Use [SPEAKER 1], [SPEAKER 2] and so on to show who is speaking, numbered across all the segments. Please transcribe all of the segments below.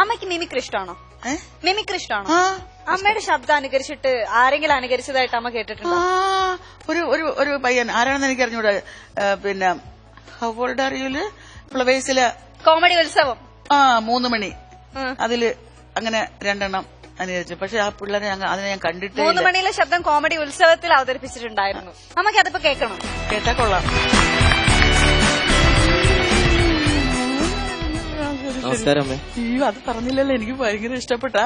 [SPEAKER 1] അമ്മയ്ക്ക് മിമിക്രി ഇഷ്ടമാണോ? മിമിക്രി ഇഷ്ടമാണോ? അമ്മയുടെ ശബ്ദം അനുകരിച്ചിട്ട് ആരെങ്കിലും അനുകരിച്ചതായിട്ട് അമ്മ കേട്ടിട്ടുണ്ടോ?
[SPEAKER 2] ഒരു പയ്യൻ ആരാണെന്ന് എനിക്ക് അറിഞ്ഞൂടെ, പിന്നെ ഹവോൾഡറിയില് ഫ്ലവേഴ്സില്
[SPEAKER 1] കോമഡി ഉത്സവം
[SPEAKER 2] 3 മണി അതില് അങ്ങനെ 2 എണ്ണം അനുകരിച്ചു. പക്ഷെ ആ പിള്ളേരെ അതിനെ ഞാൻ കണ്ടിട്ട്
[SPEAKER 1] 3 മണിയിലെ ശബ്ദം കോമഡി ഉത്സവത്തിൽ അവതരിപ്പിച്ചിട്ടുണ്ടായിരുന്നു. നമുക്ക് അതിപ്പോ കേൾക്കണം.
[SPEAKER 2] കേട്ടാ കൊള്ളാം.
[SPEAKER 3] നമസ്കാരം.
[SPEAKER 2] അയ്യോ, അത് പറഞ്ഞില്ലല്ലോ, എനിക്ക് ഭയങ്കര ഇഷ്ടപ്പെട്ട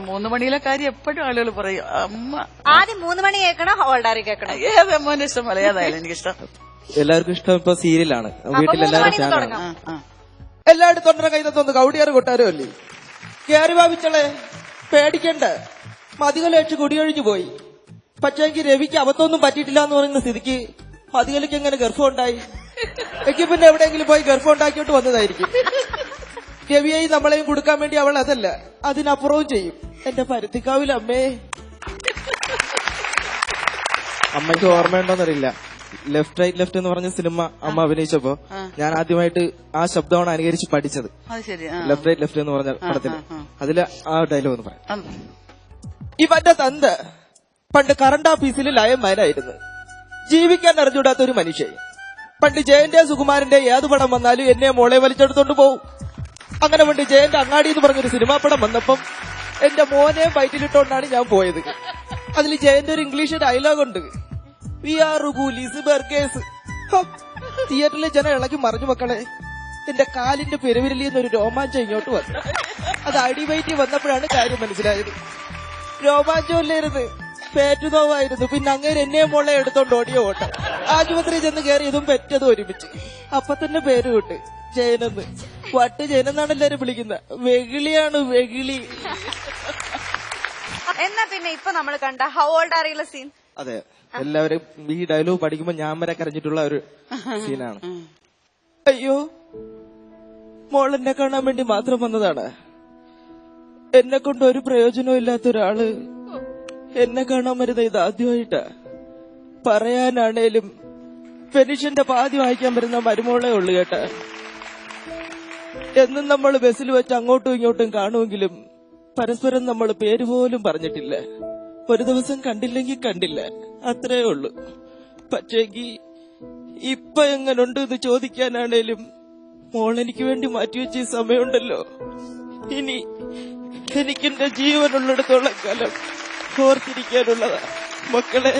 [SPEAKER 2] 3 മണിയിലെ കാര്യം എപ്പോഴും ആളുകൾ പറയും. അമ്മ
[SPEAKER 1] ആദ്യം 3 മണി കേൾക്കണം, ഹോൾഡാറി കേൾക്കണം.
[SPEAKER 2] ഏതമ്മോന്റെ ഇഷ്ടം പോലെ ഏതായാലും എനിക്കിഷ്ടം.
[SPEAKER 3] എല്ലാവർക്കും ഇഷ്ടം ഇപ്പൊ സീരിയലാണ്. വീട്ടിലെല്ലാവരും
[SPEAKER 4] എല്ലാവരും തൊണ്ടര കൈതൊന്ന് കൗടിയാറ് കൊട്ടാരോ അല്ലേ? കേറി ഭാവിച്ചളെ പേടിക്കണ്ട, മതികലേച്ച് കുടിയൊഴിഞ്ഞു പോയി. പക്ഷേങ്കിൽ രവിക്ക് അബദ്ധമൊന്നും പറ്റിയിട്ടില്ല എന്ന് പറയുന്ന സ്ഥിതിക്ക് മതികലയ്ക്ക് എങ്ങനെ ഗർഭം ഉണ്ടായി? എനിക്ക് പിന്നെ എവിടെയെങ്കിലും പോയി ഗർഭം ഉണ്ടാക്കിയിട്ട് വന്നതായിരിക്കും. രവിയെയും നമ്മളെയും കൊടുക്കാൻ വേണ്ടി അവൾ അതല്ല, അതിനപ്പുറവും ചെയ്യും. എന്റെ പരുത്തിക്കാവിലമ്മേ.
[SPEAKER 3] അമ്മയ്ക്ക് ഓർമ്മയുണ്ടോന്നറിയില്ല, ലെഫ്റ്റ് റൈറ്റ് ലെഫ്റ്റ് എന്ന് പറഞ്ഞ സിനിമ അമ്മ അഭിനയിച്ചപ്പോ ഞാൻ ആദ്യമായിട്ട് ആ ശബ്ദമാണ് അനുകരിച്ച് പഠിച്ചത്. ലെഫ്റ്റ് റൈറ്റ് ലെഫ്റ്റ് എന്ന് പറഞ്ഞ പടത്തില് അതില് ആ ഡയലോഗ് ഒന്ന് പറയാം.
[SPEAKER 4] ഇവന്റെ തന്ത പണ്ട് കറണ്ട് ഓഫീസിൽ ലയന്മാനായിരുന്നു. ജീവിക്കാൻ അറിഞ്ഞൂടാത്ത ഒരു മനുഷ്യൻ. പണ്ട് ജയന്റെ സുകുമാരന്റെ ഏത് പടം വന്നാലും എന്നെ മോളെ വലിച്ചെടുത്തോണ്ട് പോവും. അങ്ങനെ പണ്ട് ജയന്റെ അങ്ങാടി എന്ന് പറഞ്ഞൊരു സിനിമാ പടം വന്നപ്പം എന്റെ മോനെ വയറ്റിലിട്ടോണ്ടാണ് ഞാൻ പോയത്. അതിൽ ജയന്റെ ഒരു ഇംഗ്ലീഷ് ഡയലോഗ് ഉണ്ട്, വി ആർ പോലീസ് ബർഗേഴ്സ്. തിയേറ്ററിലെ ജനം ഇളക്കി മറിഞ്ഞു മക്കളെ. എന്റെ കാലിന്റെ പെരുവിരലിൽ നിന്നൊരു രോമാഞ്ചം ഇങ്ങോട്ട് വന്നു. അത് അടിവയറ്റി വന്നപ്പോഴാണ് കാര്യം മനസ്സിലായത്. രോമാഞ്ചമില്ലായിരുന്നു, പേറ്റുനോവായിരുന്നു. പിന്നെ അങ്ങേര് എന്നെ മോളെ എടുത്തോണ്ട് ഓടിയ ഓട്ടം. ആശുപത്രി ചെന്ന് കയറിയതും പെറ്റതും ഒരുമിച്ച്. അപ്പൊ തന്നെ പേര് വിട്ട് ജയനെന്ന്. വട്ട് ജയനെന്നാണ് എല്ലാരും വിളിക്കുന്നത്. വെകിളിയാണ് വെകിളി.
[SPEAKER 1] എന്നാ പിന്നെ ഇപ്പൊ നമ്മൾ കണ്ട how old are you seen.
[SPEAKER 3] അതെ, എല്ലാവരും ഈ ഡയലോഗ് പഠിക്കുമ്പോ ഞാൻ വരെ കരഞ്ഞിട്ടുള്ള ഒരു സീനാണ്.
[SPEAKER 4] അയ്യോ, മോളെന്നെ കാണാൻ വേണ്ടി മാത്രം വന്നതാണ്. എന്നെ കൊണ്ട് ഒരു പ്രയോജനവും ഇല്ലാത്ത ഒരാള് എന്നെ കാണാൻ വരുന്ന ഇത് ആദ്യമായിട്ടാ. പറയാനാണേലും പെൻഷന്റെ പാതി വായിക്കാൻ വരുന്ന മരുമോളെ ഉള്ളു കേട്ടാ. എന്നും നമ്മൾ ബസ്സിൽ വെച്ച് അങ്ങോട്ടും ഇങ്ങോട്ടും കാണുമെങ്കിലും പരസ്പരം നമ്മൾ പേര് പോലും പറഞ്ഞിട്ടില്ല. ഒരു ദിവസം കണ്ടില്ലെങ്കിൽ കണ്ടില്ല, അത്രേ ഉള്ളു. പക്ഷേങ്കി ഇപ്പൊ എങ്ങനുണ്ട് എന്ന് ചോദിക്കാനാണേലും മോളെനിക്ക് വേണ്ടി മാറ്റിവെച്ച ഈ സമയമുണ്ടല്ലോ, ഇനി എനിക്കെന്റെ ജീവനുള്ളിടത്തോളം കാലം ഓർത്തിരിക്കാനുള്ളതാ മക്കളെ.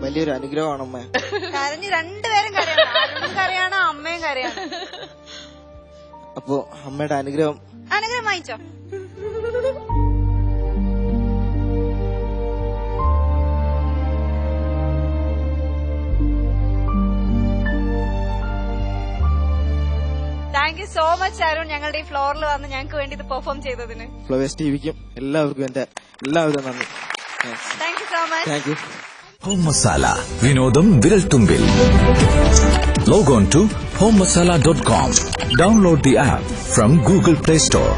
[SPEAKER 3] വലിയൊരു അനുഗ്രഹമാണ് അമ്മ.
[SPEAKER 1] കരഞ്ഞ് രണ്ടുപേരും കരയാണ്, അരുണും കരയാണ്, അമ്മയും കരയാണ്.
[SPEAKER 3] അപ്പോ അമ്മയുടെ അനുഗ്രഹം
[SPEAKER 1] വാങ്ങിച്ചോ. Thank you so much Arun, ഞങ്ങളുടെ ഈ ഫ്ലോറിൽ വന്ന് ഞങ്ങൾക്ക് വേണ്ടി ഇത് പെർഫോം ചെയ്തതിന്.
[SPEAKER 3] ഫ്ലവേഴ്സ് ടിവിക്കും എല്ലാവർക്കും എന്റെ എല്ലാവിധ നന്ദി.
[SPEAKER 1] Thank you so much.
[SPEAKER 3] Thank you.
[SPEAKER 5] Home masala, വിനോദം വിരൽത്തുമ്പിൽ. Log on to homemasala.com. Download the app from Google Play Store.